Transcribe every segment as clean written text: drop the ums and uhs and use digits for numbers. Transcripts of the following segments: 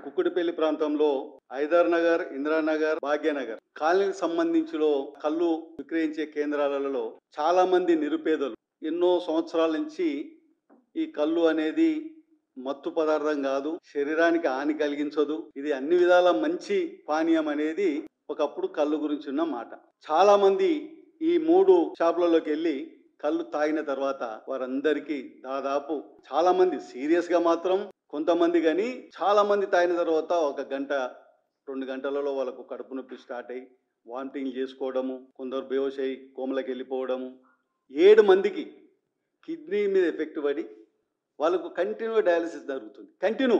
కుక్కుడిపల్లి ప్రాంతంలో హైదర్ నగర్, ఇందిరానగర్, భాగ్యనగర్ కాలనీకి సంబంధించిలో కళ్ళు విక్రయించే కేంద్రాలలో చాలా మంది నిరుపేదలు ఎన్నో సంవత్సరాల నుంచి ఈ కళ్ళు అనేది మత్తు పదార్థం కాదు, శరీరానికి హాని కలిగించదు, ఇది అన్ని విధాల మంచి పానీయం అనేది ఒకప్పుడు కళ్ళు గురించి ఉన్న మాట. చాలా మంది ఈ 3 షాపులలోకి వెళ్ళి కళ్ళు తాగిన తర్వాత వారందరికీ దాదాపు చాలా మంది సీరియస్ గా మాత్రం కొంతమంది కానీ చాలా మంది తాగిన తర్వాత 1 గంట 2 గంటలలో వాళ్ళకు కడుపు నొప్పి స్టార్ట్ అయ్యి వామిటింగ్ చేసుకోవడము, కొందరు బేహోష్ అయ్యి కోమలకి వెళ్ళిపోవడము, 7 మందికి కిడ్నీ మీద ఎఫెక్ట్ పడి వాళ్ళకు కంటిన్యూ డయాలసిస్ జరుగుతుంది. కంటిన్యూ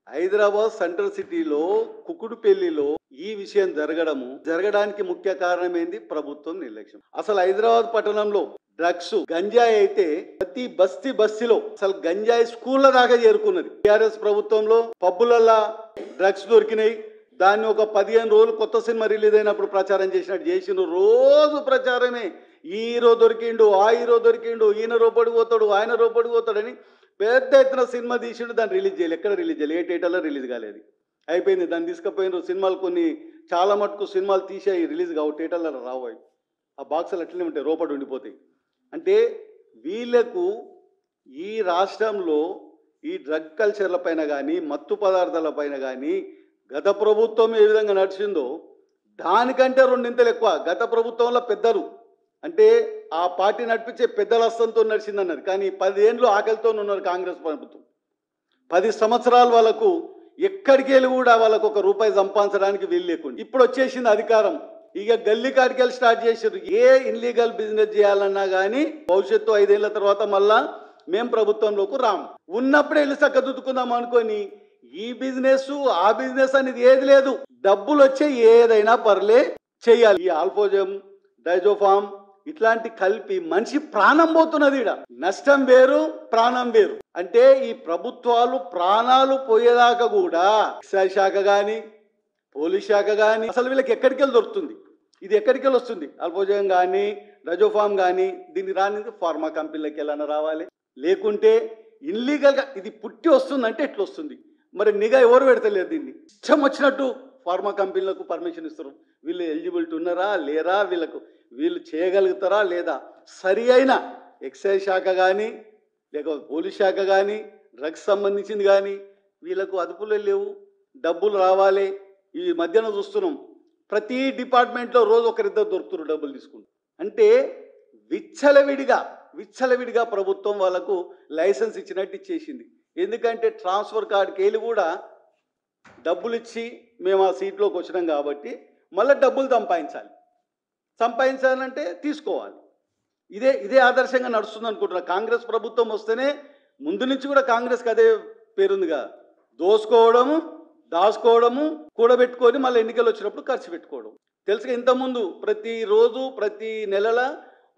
హైదరాబాద్ సెంట్రల్ సిటీలో కుక్కుడుపల్లిలో ఈ విషయం జరగడానికి ముఖ్య కారణం ఏంది? ప్రభుత్వం నిర్లక్ష్యం. అసలు హైదరాబాద్ పట్టణంలో డ్రగ్స్ గంజాయి అయితే ప్రతి బస్తీలో అసలు గంజాయి స్కూళ్ళ దాకా చేరుకున్నది. టీఆర్ఎస్ ప్రభుత్వంలో పబ్బులల్లా డ్రగ్స్ దొరికినాయి. దాన్ని ఒక 15 రోజులు కొత్త సినిమా రిలీజ్ అయినప్పుడు ప్రచారం చేసినట్టు చేసిన రోజు ప్రచారమే. ఈ హీరో దొరికిండు, ఆ హీరో దొరికిండు, ఈయన రూపడిపోతాడు, ఆయన రూపడిపోతాడని పెద్ద ఎత్తున సినిమా తీసిండు. దాన్ని రిలీజ్ చేయలేదు. ఎక్కడ రిలీజ్ చేయలేదు? ఏ థియేటర్లో రిలీజ్ కాలేదు. అయిపోయింది. దాన్ని తీసుకుపోయినారు. సినిమాలు కొన్ని చాలా మటుకు సినిమాలు తీసాయి, రిలీజ్ కావు, థియేటర్లలో రావాయి. ఆ బాక్సులు అట్లనే ఉంటాయి, రూపడి ఉండిపోతాయి. అంటే వీళ్ళకు ఈ రాష్ట్రంలో ఈ డ్రగ్ కల్చర్ల పైన కానీ మత్తు పదార్థాల పైన కానీ గత ప్రభుత్వం ఏ విధంగా నడిచిందో దానికంటే 2 ఎక్కువ గత ప్రభుత్వంలో పెద్దలు అంటే ఆ పార్టీ నడిపించే పెద్దల హస్తంతో నడిచిందన్నది. కానీ 10 ఏళ్ళు ఆకలితో ఉన్నారు కాంగ్రెస్ ప్రభుత్వం. 10 సంవత్సరాలు వాళ్ళకు ఎక్కడికి వెళ్ళి కూడా వాళ్ళకు 1 రూపాయి సంపాదించడానికి వీలు లేకుండా ఇప్పుడు వచ్చేసింది అధికారం. ఇక గల్లీ కాడికి వెళ్ళి స్టార్ట్ చేసారు. ఏ ఇన్లీగల్ బిజినెస్ చేయాలన్నా కానీ భవిష్యత్తు 5 ఏళ్ల తర్వాత మళ్ళా మేము ప్రభుత్వంలోకి రాము. ఉన్నప్పుడే వెళ్ళి చక్కదిద్దుకుందాం అనుకొని ఈ బిజినెస్ ఆ బిజినెస్ అనేది ఏది లేదు. డబ్బులు వచ్చే ఏదైనా పర్లే చేయాలి. ఈ ఆల్ఫోజం, డైజోఫామ్ ఇట్లాంటి కలిపి మనిషి ప్రాణం పోతున్నది. ఈడ నష్టం వేరు, ప్రాణం వేరు. అంటే ఈ ప్రభుత్వాలు ప్రాణాలు పోయేదాకా కూడా ఎక్సైజ్ శాఖ కానీ పోలీస్ శాఖ కానీ అసలు వీళ్ళకి ఎక్కడికి వెళ్ళి దొరుకుతుంది? ఇది ఎక్కడికి వెళ్ళి వస్తుంది? ఆల్ఫోజం కానీ డైజోఫామ్ కానీ దీన్ని రాని ఫార్మా కంపెనీలకి వెళ్ళాలని రావాలి. లేకుంటే ఇన్లీగల్గా ఇది పుట్టి వస్తుందంటే ఎట్లా వస్తుంది? మరి నిఘా ఎవరు పెడతలేరు? దీన్ని ఇష్టం వచ్చినట్టు ఫార్మా కంపెనీలకు పర్మిషన్ ఇస్తారు. వీళ్ళు ఎలిజిబిలిటీ ఉన్నారా లేరా, వీళ్ళు చేయగలుగుతారా లేదా, సరి అయిన ఎక్సైజ్ శాఖ కానీ లేకపోతే పోలీస్ శాఖ కానీ డ్రగ్స్ సంబంధించింది కానీ వీళ్ళకు అదుపులో లేవు. డబ్బులు రావాలి. ఈ మధ్యన చూస్తున్నాం ప్రతి డిపార్ట్మెంట్లో రోజు 1-2 దొరుకుతున్నారు డబ్బులు తీసుకుంటారు. అంటే విచ్చలవిడిగా ప్రభుత్వం వాళ్ళకు లైసెన్స్ ఇచ్చినట్టు ఇచ్చేసింది. ఎందుకంటే ట్రాన్స్ఫర్ కార్డుకి వెళ్ళి కూడా డబ్బులు ఇచ్చి మేము ఆ సీట్లోకి వచ్చినాం కాబట్టి మళ్ళీ డబ్బులు సంపాదించాలంటే తీసుకోవాలి. ఇదే ఆదర్శంగా నడుస్తుంది అనుకుంటున్నా. కాంగ్రెస్ ప్రభుత్వం వస్తేనే ముందు నుంచి కూడా కాంగ్రెస్కి అదే పేరుందిగా, దోసుకోవడము, దాచుకోవడము, కూడబెట్టుకొని మళ్ళీ ఎన్నికలు వచ్చినప్పుడు ఖర్చు పెట్టుకోవడం. తెలుసుగా ఇంతకుముందు ప్రతిరోజు ప్రతి నెలలా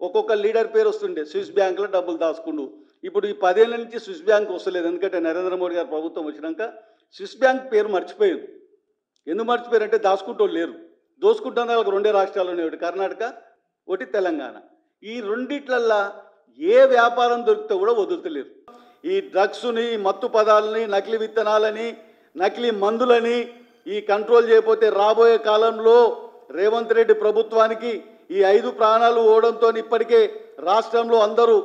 ఒక్కొక్క లీడర్ పేరు వస్తుండే. స్విస్ బ్యాంకులో డబ్బులు దాచుకుండు. ఇప్పుడు ఈ 10 ఏళ్ళ నుంచి స్విస్ బ్యాంక్ వస్తలేదు. ఎందుకంటే నరేంద్ర మోడీ గారు ప్రభుత్వం వచ్చినాక స్విస్ బ్యాంక్ పేరు మర్చిపోయారు. ఎందుకు మర్చిపోయారు అంటే దాచుకుంటూ లేరు. దోసుకుంటున్న వాళ్ళకి 2 రాష్ట్రాలు ఉన్నాయి, ఒకటి కర్ణాటక, ఒకటి తెలంగాణ. ఈ రెండిట్లల్లా ఏ వ్యాపారం దొరికితే కూడా వదులుతలేరు. ఈ డ్రగ్స్ని, మత్తు పదాలని, నకిలీ విత్తనాలని, నకిలీ మందులని ఈ కంట్రోల్ చేయకపోతే రాబోయే కాలంలో రేవంత్ రెడ్డి ప్రభుత్వానికి ఈ 5 ప్రాణాలు ఓడంతో ఇప్పటికే రాష్ట్రంలో అందరూ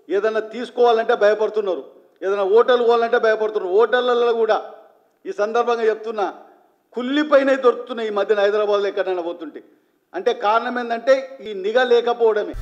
ఏదైనా తీసుకోవాలంటే భయపడుతున్నారు, ఏదైనా హోటల్ పోవాలంటే భయపడుతున్నారు. హోటళ్ళల్లో కూడా ఈ సందర్భంగా చెప్తున్నా కుళ్ళిపైనే దొరుకుతున్నాయి ఈ మధ్యన హైదరాబాద్లో ఎక్కడైనా పోతుంటే. అంటే కారణం ఏంటంటే ఈ నిఘా లేకపోవడమే.